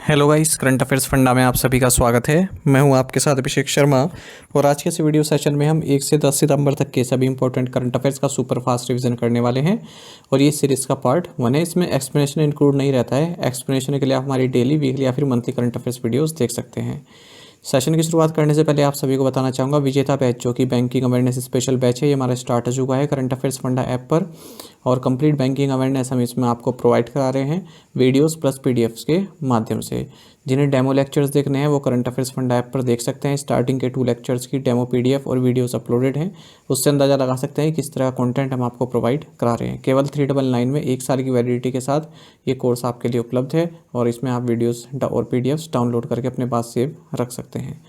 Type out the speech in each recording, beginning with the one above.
Hello guys, current affairs funda में आप सभी का स्वागत है। मैं हूं आपके साथ अभिषेक शर्मा और आज के इस वीडियो सेशन में हम 1 से 10 सितंबर तक के सभी इंपॉर्टेंट करंट अफेयर्स का सुपर फास्ट रिवीजन करने वाले हैं और ये सीरीज़ का पार्ट 1 है। इसमें एक्सप्लेनेशन इंक्लूड नहीं रहता है। एक्सप्लेनेशन के लिए आप हमारी डेली, वीकली या फिर मंथली करंट अफेयर्स वीडियोज़ देख सकते हैं। सेशन की शुरुआत करने से पहले आप सभी को बताना चाहूँगा, विजेता बैच जो कि बैंकिंग अवेयरनेस स्पेशल बैच है, ये हमारा स्टार्ट हो चुका है करंट अफेयर्स फंडा ऐप पर और कंप्लीट बैंकिंग अवेयरनेस हम इसमें आपको प्रोवाइड करा रहे हैं वीडियोस प्लस पीडीएफ्स के माध्यम से। जिन्हें डेमो लेक्चर्स देखने हैं वो करंट अफेयर्स फंडा ऐप पर देख सकते हैं। स्टार्टिंग के 2 लेक्चर्स की डेमो पीडीएफ और वीडियोस अपलोडेड हैं, उससे अंदाज़ा लगा सकते हैं किस तरह का कंटेंट हम आपको प्रोवाइड करा रहे हैं। केवल 399 में 1 साल की वैलिडिटी के साथ ये कोर्स आपके लिए उपलब्ध है और इसमें आप वीडियोस और पीडीएफ्स डाउनलोड करके अपने पास सेव रख सकते हैं।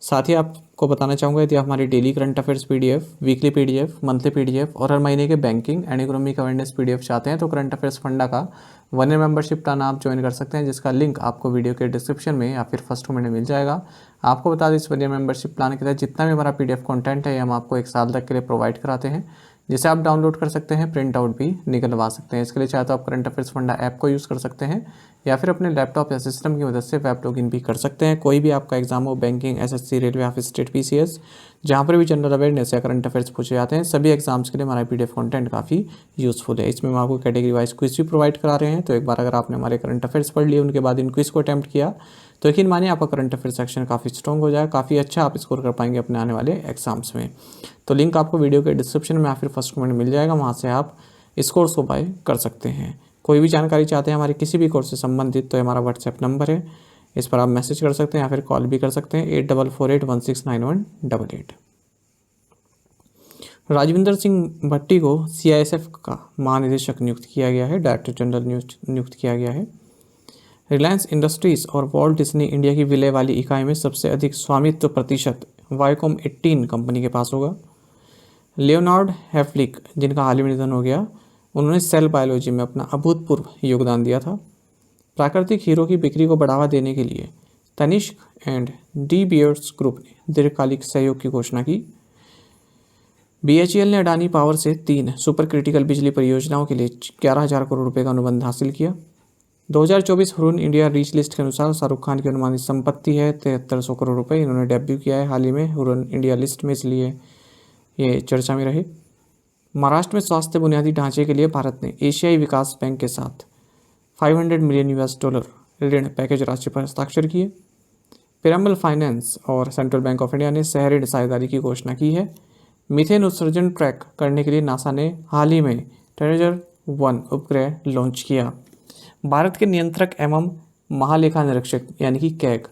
साथ ही आपको बताना चाहूँगा, यदि आप हमारी daily current affairs PDF, weekly PDF, monthly PDF और हर महीने के banking and economic awareness PDF चाहते हैं तो करंट अफेयर्स फंडा का 1 ईयर मेंबरशिप प्लान आप ज्वाइन कर सकते हैं, जिसका लिंक आपको वीडियो के डिस्क्रिप्शन में या फिर फर्स्ट कमेंट में मिल जाएगा। आपको बता दें, इस 1 ईयर मेंबरशिप प्लान के तहत जितना भी हमारा पीडीएफ कंटेंट है ये हम आपको 1 साल तक के लिए प्रोवाइड कराते हैं, जिसे आप डाउनलोड कर सकते हैं, प्रिंट आउट भी निकलवा सकते हैं। इसके लिए चाहे तो आप करंट अफेयर्स फंडा ऐप को यूज़ कर सकते हैं या फिर अपने लैपटॉप या सिस्टम की मदद से वेब लॉगिन भी कर सकते हैं। कोई भी आपका एग्जाम हो, बैंकिंग, एसएससी, रेलवे या फिर स्टेट पीसीएस, जहाँ पर भी जनरल अवेयरनेस या करंट अफेयर्स पूछे जाते हैं, सभी एग्जाम्स के लिए हमारा पीडीएफ कंटेंट काफ़ी यूज़फुल है। इसमें हम आपको कैटेगरी वाइज क्विज भी प्रोवाइड करा रहे हैं, तो एक बार अगर आपने हमारे करंट अफेयर्स पढ़ लिए, उनके बाद इन क्विज को अटैम्प्ट किया तो यकीन मानिए आपका करंट अफेयर सेक्शन काफ़ी स्ट्रॉन्ग हो जाएगा, काफ़ी अच्छा आप स्कोर कर पाएंगे अपने आने वाले एग्जाम्स में। तो लिंक आपको वीडियो के डिस्क्रिप्शन में या फिर फर्स्ट कमेंट मिल जाएगा, वहाँ से आप इस कोर्स को बाय कर सकते हैं। कोई भी जानकारी चाहते हैं हमारे किसी भी कोर्स से संबंधित तो हमारा व्हाट्सएप नंबर है, इस पर आप मैसेज कर सकते हैं या फिर कॉल भी कर सकते हैं 8448169188। राजविंदर सिंह भट्टी को सीआईएसएफ का महानिदेशक नियुक्त किया गया है, डायरेक्टर जनरल नियुक्त किया गया है। रिलायंस इंडस्ट्रीज़ और वॉल्ट डिज्नी इंडिया की विलय वाली इकाई में सबसे अधिक स्वामित्व प्रतिशत वाईकॉम 18 कंपनी के पास होगा। लियोनार्ड हेफ्लिक, जिनका हाल ही में निधन हो गया, उन्होंने सेल बायोलॉजी में अपना अभूतपूर्व योगदान दिया था। प्राकृतिक हीरो की बिक्री को बढ़ावा देने के लिए Tanishq and De Beers group ने दीर्घकालिक सहयोग की घोषणा की। बीएचईएल ने अडानी पावर से 3 सुपर क्रिटिकल बिजली परियोजनाओं के लिए 11,000 करोड़ रुपए का अनुबंध हासिल किया। 2024 हुरून इंडिया रीच लिस्ट के अनुसार शाहरुख खान की अनुमानित संपत्ति है 7300 करोड़ रुपए। इन्होंने डेब्यू किया है हाल ही में हुरून इंडिया लिस्ट में, इसलिए ये चर्चा में रहे। महाराष्ट्र में स्वास्थ्य बुनियादी ढांचे के लिए भारत ने एशियाई विकास बैंक के साथ $500 मिलियन ऋण पैकेज राशि पर हस्ताक्षर किए। पिरामल फाइनेंस और सेंट्रल बैंक ऑफ इंडिया ने शहरी साझेदारी की घोषणा की है। मीथेन उत्सर्जन ट्रैक करने के लिए नासा ने हाल ही में ट्रेजर 1 उपग्रह लॉन्च किया। भारत के नियंत्रक एवं महालेखा निरीक्षक यानी कि कैग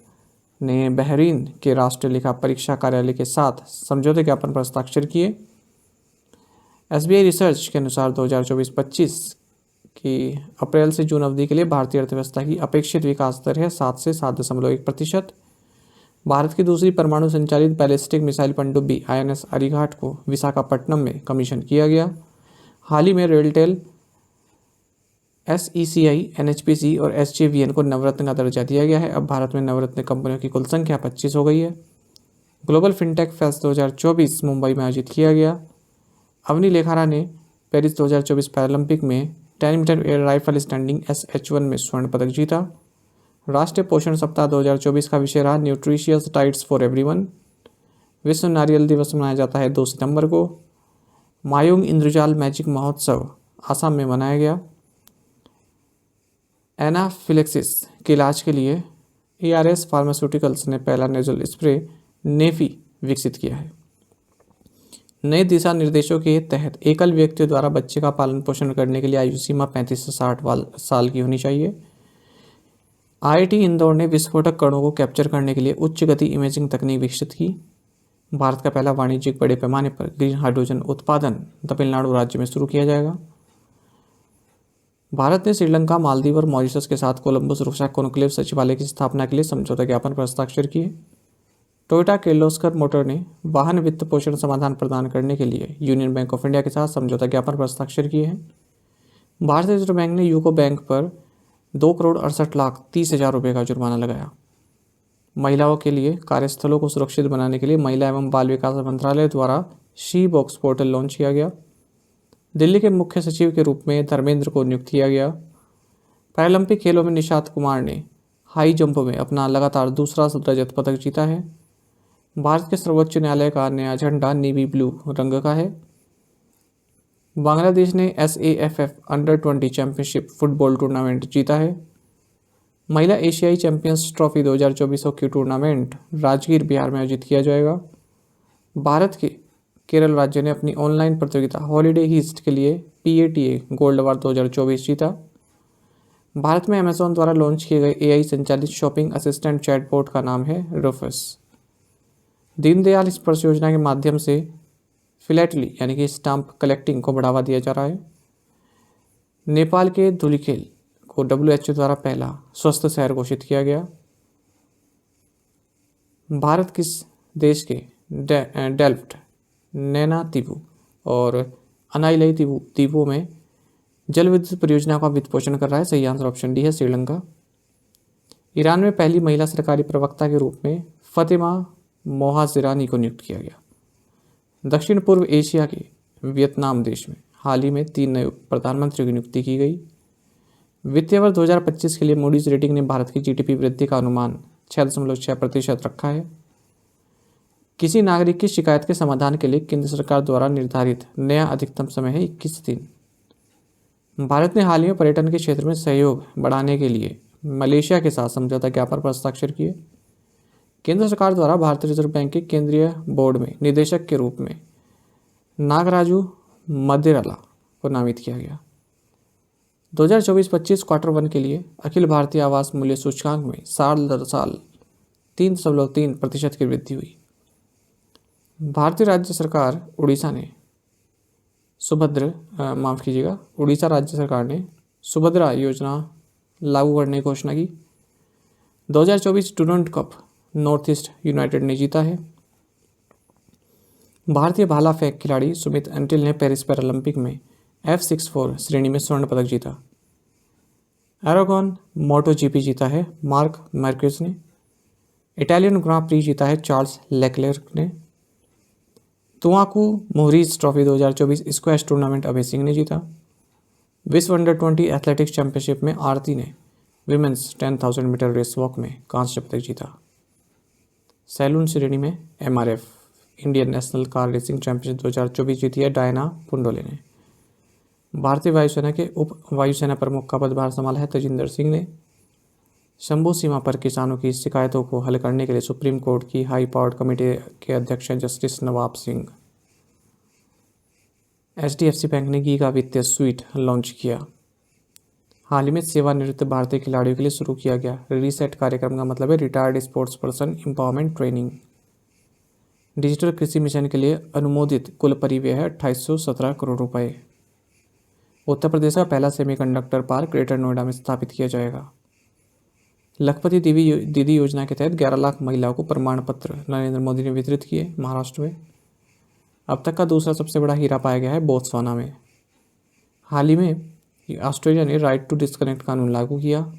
ने बहरीन के राष्ट्रीय लेखा परीक्षा कार्यालय के साथ समझौते ज्ञापन पर हस्ताक्षर किए। एसबीआई रिसर्च के अनुसार 2024-25 की अप्रैल से जून अवधि के लिए भारतीय अर्थव्यवस्था की अपेक्षित विकास दर है 7 से 7.1%। भारत की दूसरी परमाणु संचालित बैलिस्टिक मिसाइल पनडुब्बी आईएनएस अरिघाट को विशाखापट्टनम में कमीशन किया गया। हाल ही में रेलटेल, एसईसीआई, एनएचपीसी और एसजेवीएन को नवरत्न का दर्जा दिया गया है। अब भारत में नवरत्न कंपनियों की कुल संख्या 25 हो गई है। ग्लोबल फिनटेक फेस्ट 2024 मुंबई में आयोजित किया गया। अवनी लेखारा ने पेरिस 2024 पैरालंपिक में 10 metre air rifle standing SH1 में स्वर्ण पदक जीता। राष्ट्रीय पोषण सप्ताह 2024 का विषय रहा न्यूट्रिशियस डाइट्स फॉर एवरीवन। विश्व नारियल दिवस मनाया जाता है 2 सितंबर को। मायोंग इंद्रजाल मैजिक महोत्सव आसाम में मनाया गया। एनाफिलेक्सिस के इलाज के लिए ARS फार्मास्यूटिकल्स ने पहला नेजल स्प्रे नेफी विकसित किया है। नए दिशा निर्देशों के तहत एकल व्यक्तियों द्वारा बच्चे का पालन पोषण करने के लिए आयु सीमा 35 से 60 साल की होनी चाहिए। IIT इंदौर ने विस्फोटक कणों को कैप्चर करने के लिए उच्च गति इमेजिंग तकनीक विकसित की। भारत का पहला वाणिज्यिक बड़े पैमाने पर ग्रीन हाइड्रोजन उत्पादन तमिलनाडु राज्य में शुरू किया जाएगा। भारत ने श्रीलंका, मालदीव और मॉरिशस के साथ कोलंबस रूसा कॉन्क्लेव सचिवालय की स्थापना के लिए समझौता ज्ञापन पर हस्ताक्षर किए। टोयोटा किर्लोस्कर मोटर ने वाहन वित्त पोषण समाधान प्रदान करने के लिए यूनियन बैंक ऑफ इंडिया के साथ समझौता ज्ञापन पर हस्ताक्षर किए हैं। भारतीय रिजर्व बैंक ने यूको बैंक पर 2,68,30,000 रुपये का जुर्माना लगाया। महिलाओं के लिए कार्यस्थलों को सुरक्षित बनाने के लिए महिला एवं बाल विकास मंत्रालय द्वारा शी बॉक्स पोर्टल लॉन्च किया गया। दिल्ली के मुख्य सचिव के रूप में धर्मेंद्र को नियुक्त किया गया। पैरालंपिक खेलों में निशात कुमार ने हाई जंप में अपना लगातार दूसरा रजत पदक जीता है। भारत के सर्वोच्च न्यायालय का नया झंडा नेवी ब्लू रंग का है। बांग्लादेश ने SAFF अंडर-20 चैंपियनशिप फुटबॉल टूर्नामेंट जीता है। महिला एशियाई champions trophy 2024 hockey tournament Rajgir Bihar में आयोजित किया जाएगा। भारत के केरल राज्य ने अपनी ऑनलाइन प्रतियोगिता हॉलीडे हीस्ट के लिए PATA गोल्ड अवार्ड 2024 जीता। भारत में अमेजॉन द्वारा लॉन्च किए गए AI संचालित शॉपिंग असिस्टेंट चैटबॉट का नाम है रुफस। दीनदयाल स्पर्श योजना के माध्यम से फिलेटली यानी कि स्टाम्प कलेक्टिंग को बढ़ावा दिया जा रहा है। नेपाल के धुलिखेल को WHO द्वारा पहला स्वस्थ शहर घोषित किया गया। भारत किस देश के डेल्फ्ट, नैना द्वीपों और अनाइलई द्वीपों में जल विद्युत परियोजना का वित्त पोषण कर रहा है? सही आंसर ऑप्शन डी है, श्रीलंका। ईरान में पहली महिला सरकारी प्रवक्ता के रूप में फतिमा मोहाजिरानी को नियुक्त किया गया। दक्षिण पूर्व एशिया के वियतनाम देश में हाल ही में 3 नए प्रधानमंत्रियों की नियुक्ति की गई। वित्तीय वर्ष 2025 के लिए मूडीज रेटिंग ने भारत की GDP वृद्धि का अनुमान 6.6% रखा है। किसी नागरिक की शिकायत के समाधान के लिए केंद्र सरकार द्वारा निर्धारित नया अधिकतम समय है 21 दिन। भारत ने हाल ही में पर्यटन के क्षेत्र में सहयोग बढ़ाने के लिए मलेशिया के साथ समझौता ज्ञापन पर हस्ताक्षर किए। केंद्र सरकार द्वारा भारतीय रिजर्व बैंक के केंद्रीय बोर्ड में निदेशक के रूप में नागराजू मदिराला को नामित किया गया। 2024-25 क्वार्टर 1 के लिए अखिल भारतीय आवास मूल्य सूचकांक में साल दर साल 3.3% की वृद्धि हुई। भारतीय राज्य सरकार उड़ीसा राज्य सरकार ने सुभद्रा योजना लागू करने की घोषणा की। 2024 Durand cup north east United ने जीता है। भारतीय भाला फेंक खिलाड़ी सुमित अंटिल ने पेरिस पैरालंपिक में F64 श्रेणी में स्वर्ण पदक जीता। एरागॉन MotoGP जीता है मार्क मार्केज ने। इटालियन ग्रां प्री जीता है चार्ल्स लेक्लेर्क ने। तुआकू मोहरीज trophy 2024 squash tournament Abhay Singh ने जीता। विश्व अंडर-20 एथलेटिक्स चैंपियनशिप में आरती ने विमेंस 10,000 मीटर रेस वॉक में कांस्य पदक जीता। सैलून श्रेणी में MRF Indian national car racing championship 2024 जीती है डायना पुंडोले ने। भारतीय वायुसेना के उप वायुसेना प्रमुख का पदभार संभाला है तेजिंदर सिंह ने। शंभू सीमा पर किसानों की शिकायतों को हल करने के लिए सुप्रीम कोर्ट की हाई पावर्ड कमेटी के अध्यक्ष हैं जस्टिस नवाब सिंह। HDFC बैंक ने गीगा वित्तीय स्वीट लॉन्च किया। हाल ही में सेवानिवृत्त भारतीय खिलाड़ियों के लिए शुरू किया गया रीसेट कार्यक्रम का मतलब है retired sports person empowerment training. Digital कृषि मिशन के लिए अनुमोदित कुल परिव्यय है 2817 करोड़ रुपए। उत्तर प्रदेश का पहला सेमीकंडक्टर पार्क ग्रेटर नोएडा में स्थापित किया जाएगा। लखपति दीदी योजना के तहत 11 लाख महिलाओं को प्रमाण पत्र नरेंद्र मोदी ने वितरित किए महाराष्ट्र में। अब तक का दूसरा सबसे बड़ा हीरा पाया गया है बोत्सवाना में। हाल ही में ऑस्ट्रेलिया ने राइट टू डिस्कनेक्ट कानून लागू किया।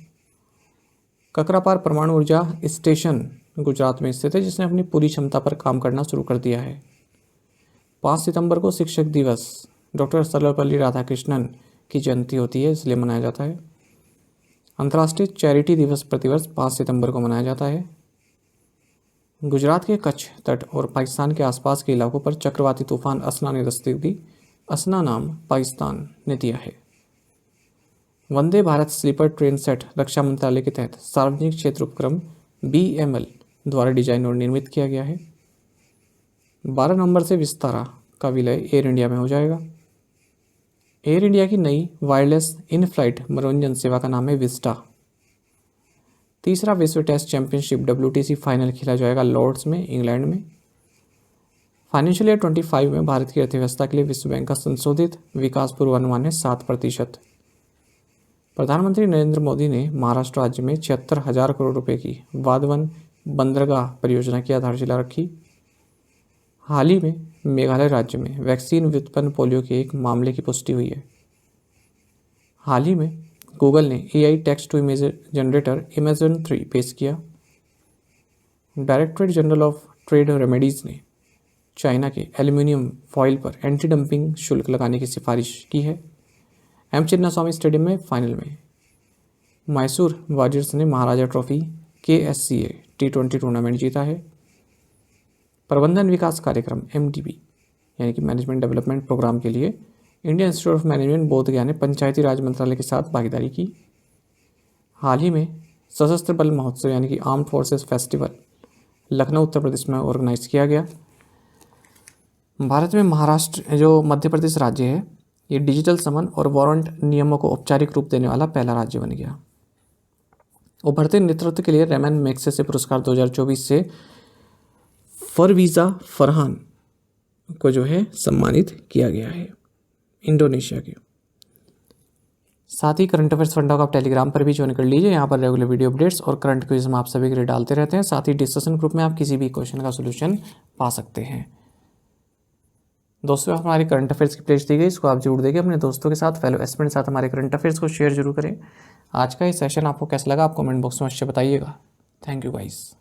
ककरापार परमाणु ऊर्जा स्टेशन गुजरात में स्थित है जिसने अपनी पूरी क्षमता पर काम करना शुरू कर दिया है। 5 सितंबर को शिक्षक दिवस डॉक्टर सर्वपल्ली राधाकृष्णन की जयंती होती है इसलिए मनाया जाता है। अंतर्राष्ट्रीय चैरिटी दिवस प्रतिवर्ष 5 सितंबर को मनाया जाता है। गुजरात के कच्छ तट और पाकिस्तान के आसपास के इलाकों पर चक्रवाती तूफान असना ने दस्तक दी। असना नाम पाकिस्तान ने दिया है। Vande Bharat sleeper train set रक्षा मंत्रालय के तहत सार्वजनिक क्षेत्र उपक्रम BML द्वारा डिजाइन और निर्मित किया गया है। 12 नवंबर से विस्तारा का विलय एयर इंडिया में हो जाएगा। एयर इंडिया की नई वायरलेस इन फ्लाइट मनोरंजन सेवा का नाम है विस्टा। तीसरा विश्व टेस्ट चैंपियनशिप WTC फाइनल खेला जाएगा लॉर्ड्स में इंग्लैंड में। फाइनेंशियल ईयर 25 में भारत की अर्थव्यवस्था के लिए विश्व बैंक का संशोधित विकास पूर्वानुमान है 7%। प्रधानमंत्री नरेंद्र मोदी ने महाराष्ट्र राज्य में 76,000 करोड़ रुपए की वाधवन बंदरगाह परियोजना की आधारशिला रखी। हाल ही में मेघालय राज्य में वैक्सीन व्युत्पन्न पोलियो के एक मामले की पुष्टि हुई है। हाल ही में गूगल ने AI text to image generator Amazon 3 पेश किया। Directorate general of trade remedies ने चाइना के एल्यूमिनियम फॉइल पर एंटी डंपिंग शुल्क लगाने की सिफारिश की है। M चिन्नास्वामी स्टेडियम में फाइनल में मैसूर वारियर्स ने महाराजा ट्रॉफी KSCA T20 टूर्नामेंट जीता है। प्रबंधन विकास कार्यक्रम MDP यानी कि मैनेजमेंट डेवलपमेंट प्रोग्राम के लिए Indian Institute of Management Bodhgaya ने पंचायती राज मंत्रालय के साथ भागीदारी की। हाल ही में सशस्त्र बल महोत्सव यानी कि armed forces festival Lucknow Uttar Pradesh में ऑर्गेनाइज किया गया। भारत में महाराष्ट्र जो मध्य प्रदेश राज्य है ये डिजिटल समन और वारंट नियमों को औपचारिक रूप देने वाला पहला राज्य बन गया। उभरते नेतृत्व के लिए रेमन मैग्सेसे पुरस्कार 2024 से फरवीज़ा फरहान को जो है सम्मानित किया गया है इंडोनेशिया के। साथ ही करंट अफेयर्स फंडा को आप टेलीग्राम पर भी ज्वाइन कर लीजिए। यहाँ पर रेगुलर वीडियो अपडेट्स और करंट क्विज हम आप सभी के लिए डालते रहते हैं। साथ ही डिस्कशन ग्रुप में आप किसी भी क्वेश्चन का सोल्यूशन पा सकते हैं। दोस्तों हमारी करंट अफेयर्स की प्लेलिस्ट दी गई, इसको आप जरूर देखिए, अपने दोस्तों के साथ फेलो एस्पिरेंट साथ हमारे करंट अफेयर्स को शेयर जरूर करें। आज का ये सेशन आपको कैसा लगा आप कमेंट बॉक्स में अवश्य बताइएगा। Thank you guys.